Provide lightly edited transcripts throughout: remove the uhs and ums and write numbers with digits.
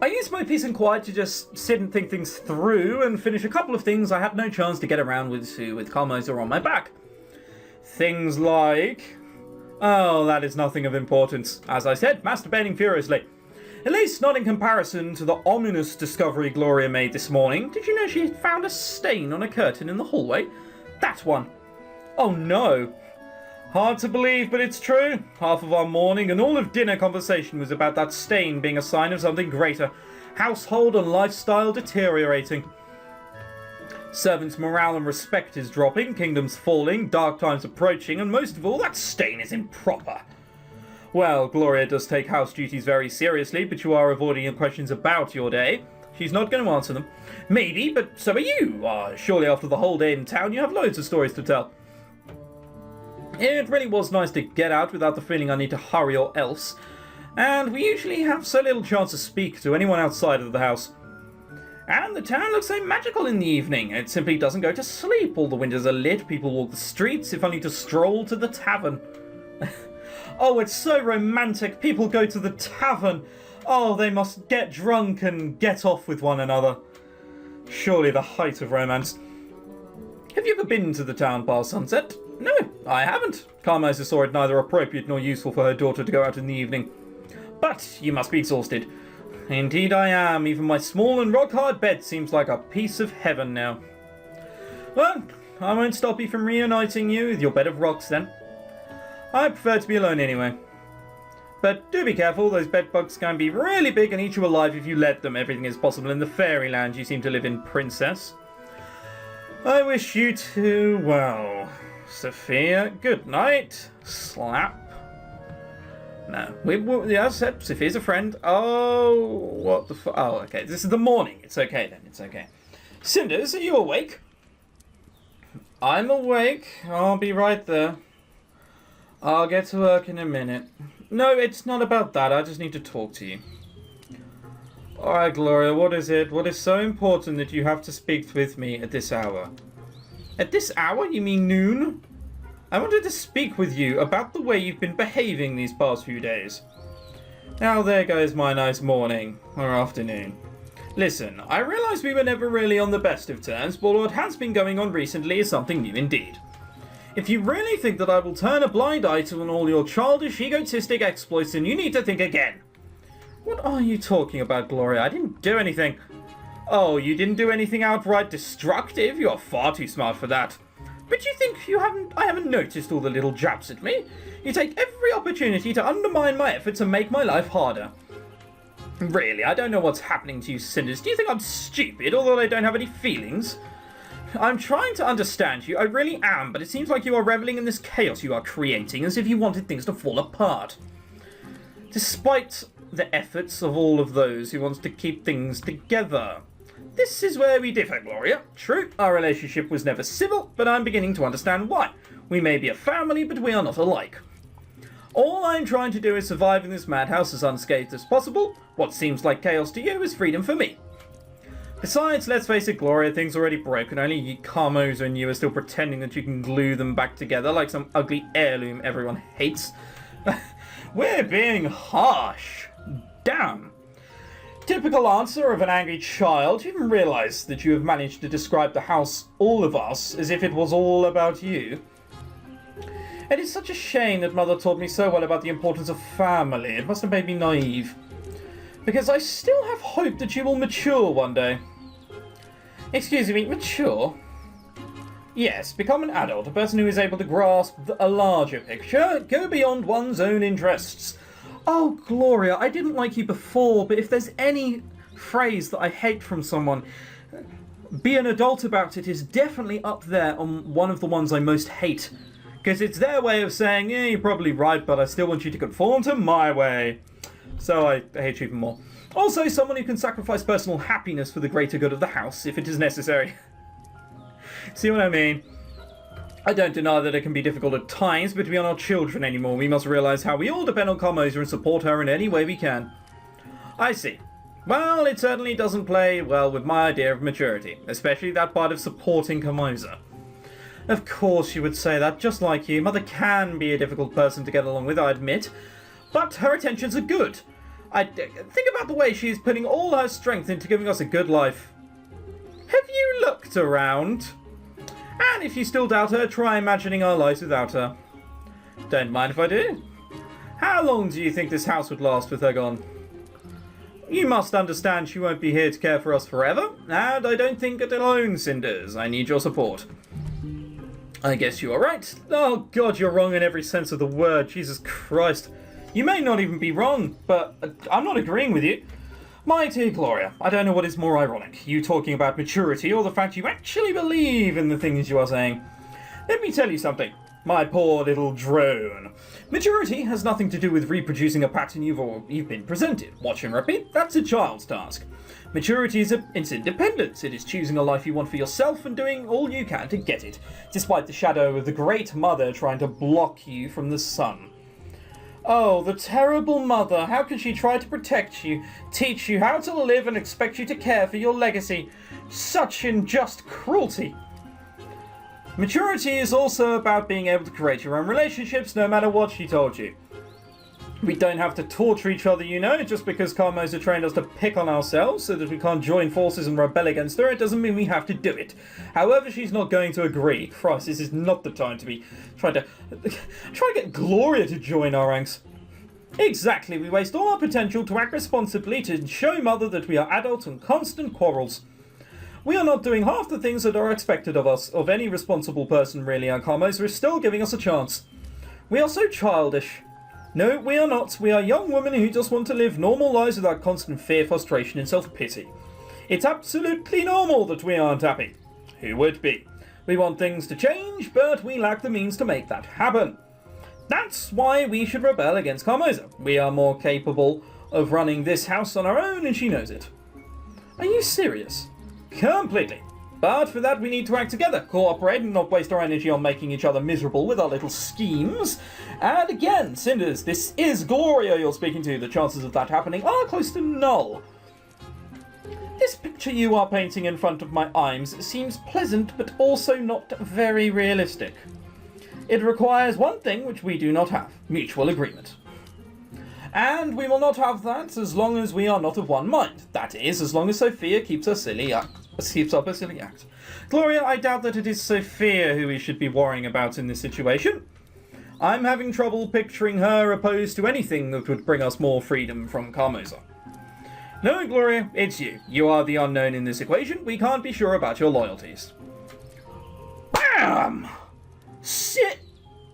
I used my peace and quiet to just sit and think things through and finish a couple of things I had no chance to get around with Carmoser on my back. Things like... Oh, that is nothing of importance. As I said, masturbating furiously. At least not in comparison to the ominous discovery Gloria made this morning. Did you know she had found a stain on a curtain in the hallway? That one. Oh no. Hard to believe, but it's true. Half of our morning and all of dinner conversation was about that stain being a sign of something greater. Household and lifestyle deteriorating. Servants' morale and respect is dropping, kingdoms falling, dark times approaching, and most of all, that stain is improper. Well, Gloria does take house duties very seriously, but you are avoiding your questions about your day. She's not going to answer them. Maybe, but so are you. Surely after the whole day in town, you have loads of stories to tell. It really was nice to get out without the feeling I need to hurry or else. And we usually have so little chance to speak to anyone outside of the house. And the town looks so magical in the evening. It simply doesn't go to sleep. All the windows are lit, people walk the streets, if only to stroll to the tavern. Oh, it's so romantic. People go to the tavern. Oh, they must get drunk and get off with one another. Surely the height of romance. Have you ever been to the town past sunset? No, I haven't. Carmoser saw it neither appropriate nor useful for her daughter to go out in the evening. But you must be exhausted. Indeed I am. Even my small and rock-hard bed seems like a piece of heaven now. Well, I won't stop you from reuniting you with your bed of rocks then. I prefer to be alone anyway. But do be careful, those bedbugs can be really big and eat you alive if you let them. Everything is possible in the fairyland you seem to live in, Princess. I wish you to, well, Sophia, good night. Slap. No. Yeah, Sophia's a friend. Oh, what the oh, okay. This is the morning. It's okay then. It's okay. Cinders, are you awake? I'm awake. I'll be right there. I'll get to work in a minute. No, it's not about that. I just need to talk to you. Alright, Gloria, what is it? What is so important that you have to speak with me at this hour? At this hour? You mean noon? I wanted to speak with you about the way you've been behaving these past few days. Now there goes my nice morning, or afternoon. Listen, I realise we were never really on the best of terms, but what has been going on recently is something new indeed. If you really think that I will turn a blind eye to all your childish, egotistic exploits, then you need to think again. What are you talking about, Gloria? I didn't do anything. Oh, you didn't do anything outright destructive? You're far too smart for that. But you think I haven't noticed all the little jabs at me? You take every opportunity to undermine my efforts and make my life harder. Really, I don't know what's happening to you, Cinders. Do you think I'm stupid, although I don't have any feelings? I'm trying to understand you, I really am, but it seems like you are reveling in this chaos you are creating, as if you wanted things to fall apart. Despite the efforts of all of those who want to keep things together. This is where we differ, Gloria. True, our relationship was never civil, but I'm beginning to understand why. We may be a family, but we are not alike. All I'm trying to do is survive in this madhouse as unscathed as possible. What seems like chaos to you is freedom for me. Besides, let's face it, Gloria, things are already broken. Only Carmoser and you are still pretending that you can glue them back together like some ugly heirloom everyone hates. We're being harsh. Damn. Typical answer of an angry child. You didn't realise that you have managed to describe the house, all of us, as if it was all about you. It is such a shame that Mother taught me so well about the importance of family. It must have made me naive. Because I still have hope that you will mature one day. Excuse me, mature? Yes, become an adult, a person who is able to grasp a larger picture, go beyond one's own interests. Oh, Gloria, I didn't like you before, but if there's any phrase that I hate from someone, be an adult about it is definitely up there on one of the ones I most hate. Because it's their way of saying, yeah, you're probably right, but I still want you to conform to my way. So I hate you even more. Also, someone who can sacrifice personal happiness for the greater good of the house, if it is necessary. See what I mean? I don't deny that it can be difficult at times, but we are not children anymore. We must realise how we all depend on Carmoser and support her in any way we can. I see. Well, it certainly doesn't play well with my idea of maturity, especially that part of supporting Carmoser. Of course you would say that, just like you. Mother can be a difficult person to get along with, I admit. But her intentions are good. Think about the way she's putting all her strength into giving us a good life. Have you looked around? And if you still doubt her, try imagining our lives without her. Don't mind if I do. How long do you think this house would last with her gone? You must understand she won't be here to care for us forever, and I don't think it alone, Cinders. I need your support. I guess you are right. Oh god, you're wrong in every sense of the word. Jesus Christ. You may not even be wrong, but I'm not agreeing with you. My dear Gloria, I don't know what is more ironic, you talking about maturity or the fact you actually believe in the things you are saying. Let me tell you something, my poor little drone. Maturity has nothing to do with reproducing a pattern you've been presented. Watch and repeat, that's a child's task. Maturity is independence. It is choosing a life you want for yourself and doing all you can to get it, despite the shadow of the Great Mother trying to block you from the sun. Oh, the terrible mother. How can she try to protect you, teach you how to live and expect you to care for your legacy? Such unjust cruelty. Maturity is also about being able to create your own relationships no matter what she told you. We don't have to torture each other, you know, just because Carmoza trained us to pick on ourselves so that we can't join forces and rebel against her, it doesn't mean we have to do it. However, she's not going to agree. Christ, this is not the time to be trying to get Gloria to join our ranks. Exactly, we waste all our potential to act responsibly to show Mother that we are adults and constant quarrels. We are not doing half the things that are expected of us, of any responsible person really, and Carmoza is still giving us a chance. We are so childish. No, we are not. We are young women who just want to live normal lives without constant fear, frustration, and self-pity. It's absolutely normal that we aren't happy. Who would be? We want things to change, but we lack the means to make that happen. That's why we should rebel against Carmoza. We are more capable of running this house on our own, and she knows it. Are you serious? Completely. But for that we need to act together, cooperate and not waste our energy on making each other miserable with our little schemes. And again, Cinders, this is Gloria you're speaking to. The chances of that happening are close to null. This picture you are painting in front of my eyes seems pleasant but also not very realistic. It requires one thing which we do not have, mutual agreement. And we will not have that as long as we are not of one mind. That is, as long as Sophia keeps up her silly act. Gloria, I doubt that it is Sophia who we should be worrying about in this situation. I'm having trouble picturing her opposed to anything that would bring us more freedom from Carmoza. No, Gloria, it's you. You are the unknown in this equation. We can't be sure about your loyalties. BAM! Sit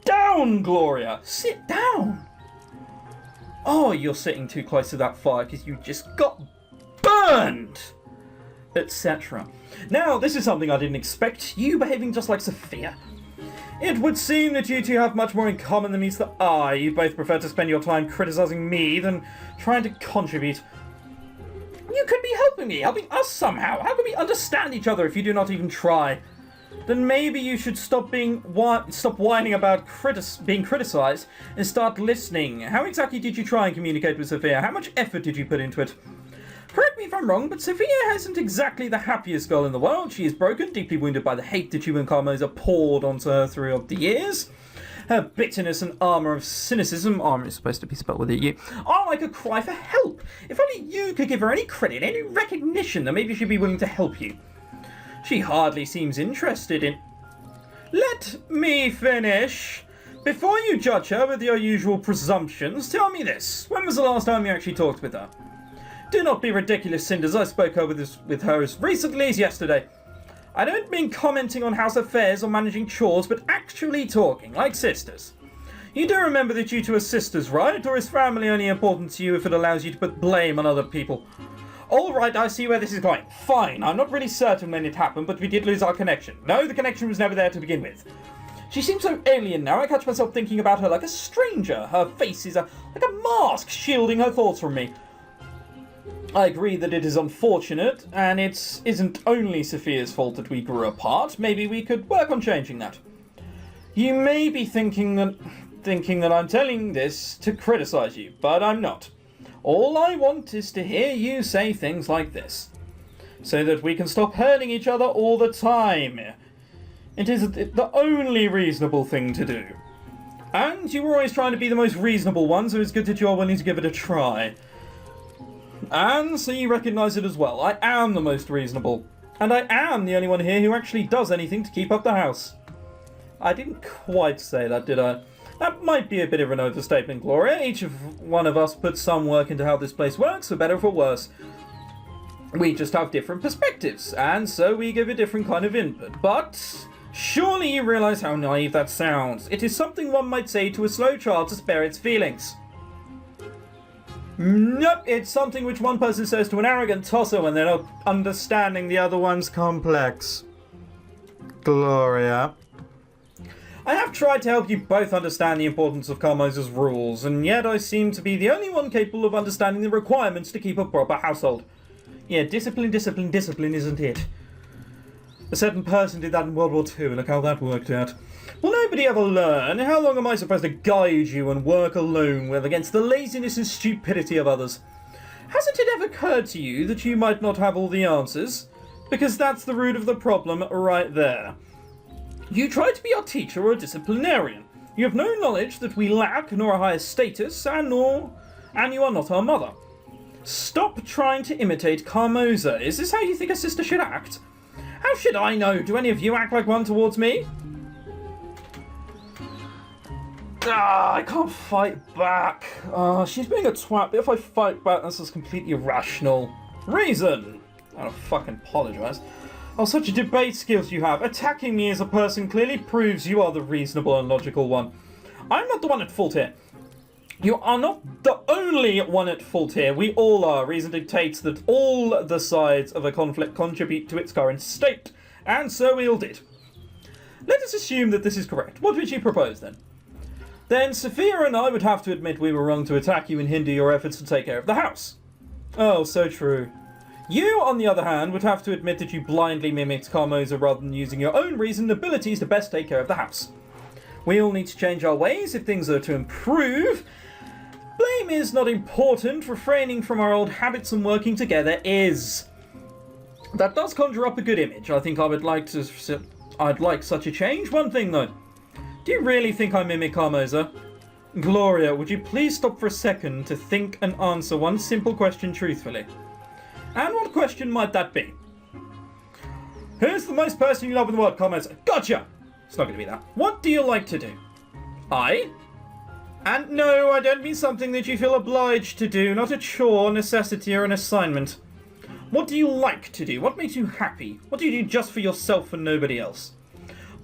down, Gloria. Sit down. Oh, you're sitting too close to that fire because you just got burned, etc. Now, this is something I didn't expect. You behaving just like Sophia. It would seem that you two have much more in common than meets the eye. You both prefer to spend your time criticizing me than trying to contribute. You could be helping me, helping us somehow. How can we understand each other if you do not even try? Then maybe you should stop whining about being criticized and start listening. How exactly did you try and communicate with Sophia? How much effort did you put into it? Correct me if I'm wrong, but Sophia isn't exactly the happiest girl in the world. She is broken, deeply wounded by the hate that you and Carmoza poured onto her throughout the years. Her bitterness and armour of cynicism, armour is supposed to be spelled with a U, are like a cry for help. If only you could give her any credit, any recognition, then maybe she'd be willing to help you. She hardly seems interested in... Let me finish. Before you judge her with your usual presumptions, tell me this. When was the last time you actually talked with her? Do not be ridiculous, Cinders. I spoke with her as recently as yesterday. I don't mean commenting on house affairs or managing chores, but actually talking, like sisters. You do remember that you two are sisters, right? Or is family only important to you if it allows you to put blame on other people? Alright, I see where this is going. Fine, I'm not really certain when it happened, but we did lose our connection. No, the connection was never there to begin with. She seems so alien now, I catch myself thinking about her like a stranger. Her face is like a mask shielding her thoughts from me. I agree that it is unfortunate, and it isn't only Sophia's fault that we grew apart. Maybe we could work on changing that. You may be thinking that I'm telling this to criticize you, but I'm not. All I want is to hear you say things like this, so that we can stop hurting each other all the time. It is the only reasonable thing to do. And you were always trying to be the most reasonable one, so it's good that you're willing to give it a try. And so you recognise it as well. I am the most reasonable. And I am the only one here who actually does anything to keep up the house. I didn't quite say that, did I? That might be a bit of an overstatement, Gloria. Each of one of us puts some work into how this place works, for better or for worse. We just have different perspectives, and so we give a different kind of input. But surely you realise how naive that sounds. It is something one might say to a slow child to spare its feelings. Nope, it's something which one person says to an arrogant tosser when they're not understanding the other one's complex. Gloria. I have tried to help you both understand the importance of Carmosa's rules, and yet I seem to be the only one capable of understanding the requirements to keep a proper household. Yeah, discipline, discipline, discipline, isn't it? A certain person did that in World War II, and look how that worked out. Will nobody ever learn? How long am I supposed to guide you and work alone with against the laziness and stupidity of others? Hasn't it ever occurred to you that you might not have all the answers? Because that's the root of the problem right there. You try to be our teacher or a disciplinarian. You have no knowledge that we lack, nor a higher status, and you are not our mother. Stop trying to imitate Carmosa. Is this how you think a sister should act? How should I know? Do any of you act like one towards me? I can't fight back. She's being a twat, but if I fight back, that's just completely irrational. Reason! I don't fucking apologise. Oh, such a debate skills you have. Attacking me as a person clearly proves you are the reasonable and logical one. I'm not the one at fault here. You are not the only one at fault here. We all are. Reason dictates that all the sides of a conflict contribute to its current state. And so we all did. Let us assume that this is correct. What would you propose then? Then Sophia and I would have to admit we were wrong to attack you and hinder your efforts to take care of the house. Oh, so true. You, on the other hand, would have to admit that you blindly mimicked Carmosa rather than using your own reason and abilities to best take care of the house. We all need to change our ways if things are to improve. Blame is not important. Refraining from our old habits and working together is. That does conjure up a good image. I think I'd like such a change. One thing though. Do you really think I mimic Carmosa? Gloria, would you please stop for a second to think and answer one simple question truthfully? And what question might that be? Who's the most person you love in the world? Carmosa. Gotcha! It's not going to be that. What do you like to do? And no, I don't mean something that you feel obliged to do, not a chore, necessity, or an assignment. What do you like to do? What makes you happy? What do you do just for yourself and nobody else?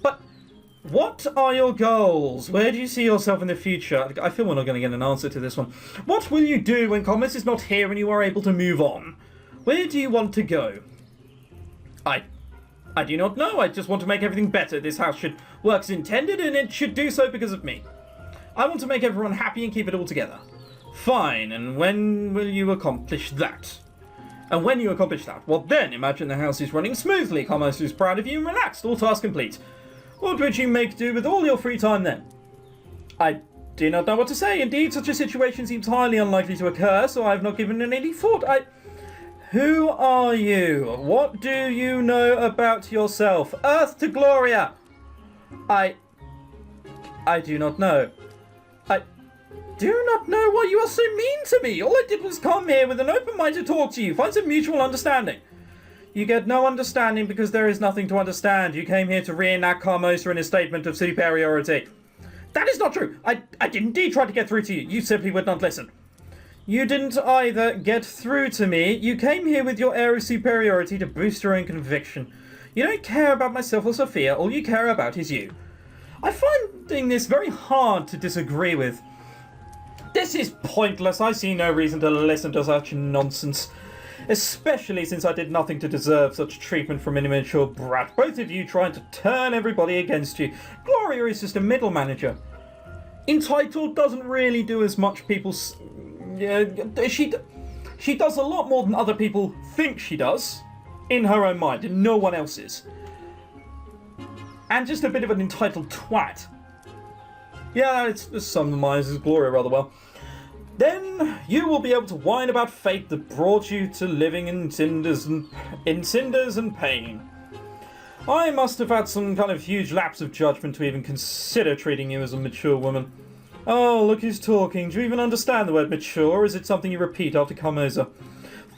But what are your goals? Where do you see yourself in the future? I feel we're not going to get an answer to this one. What will you do when Carmosa is not here and you are able to move on? Where do you want to go? I do not know. I just want to make everything better. This house should work as intended, and it should do so because of me. I want to make everyone happy and keep it all together. Fine, and when will you accomplish that? And when you accomplish that, well then, imagine the house is running smoothly, Carmosa is proud of you and relaxed, all task complete. What would you make do with all your free time then? I do not know what to say. Indeed, such a situation seems highly unlikely to occur, so I have not given it any thought. Who are you? What do you know about yourself? Earth to Gloria! I do not know. I do not know why you are so mean to me. All I did was come here with an open mind to talk to you, find some mutual understanding. You get no understanding because there is nothing to understand. You came here to reenact Carmosa in a statement of superiority. That is not true. I did indeed try to get through to you. You simply would not listen. You didn't either get through to me. You came here with your air of superiority to boost your own conviction. You don't care about myself or Sophia. All you care about is you. I find this very hard to disagree with. This is pointless. I see no reason to listen to such nonsense. Especially since I did nothing to deserve such treatment from an immature brat. Both of you trying to turn everybody against you. Gloria is just a middle manager. Entitled doesn't really do as much people... she does a lot more than other people think she does. In her own mind, and no one else's. And just a bit of an entitled twat. Yeah, it summarizes Gloria rather well. Then you will be able to whine about fate that brought you to living in cinders and pain. I must have had some kind of huge lapse of judgment to even consider treating you as a mature woman. Oh, look who's talking. Do you even understand the word mature, or is it something you repeat after Carmosa?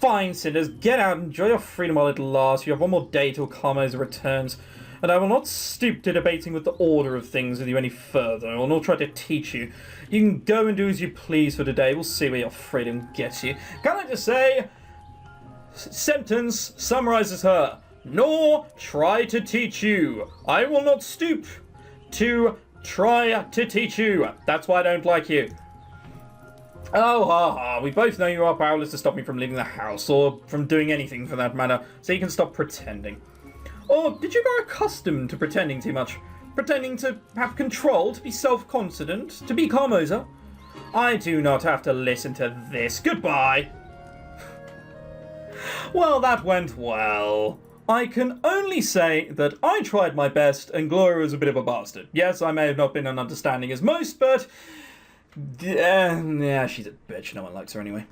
Fine, Cinders, get out, enjoy your freedom while it lasts. You have one more day till Carmosa returns, and I will not stoop to debating with the order of things with you any further, or nor try to teach you. You can go and do as you please for today. We'll see where your freedom gets you. Can I just say, sentence summarizes her. Nor try to teach you. I will not stoop to try to teach you. That's why I don't like you. Oh, ha ha, we both know you are powerless to stop me from leaving the house, or from doing anything for that matter, so you can stop pretending. Or did you grow accustomed to pretending too much? Pretending to have control, to be self-confident, to be Carmosa? I do not have to listen to this. Goodbye. Well, that went well. I can only say that I tried my best and Gloria was a bit of a bastard. Yes, I may have not been as understanding as most, but yeah, she's a bitch. No one likes her anyway.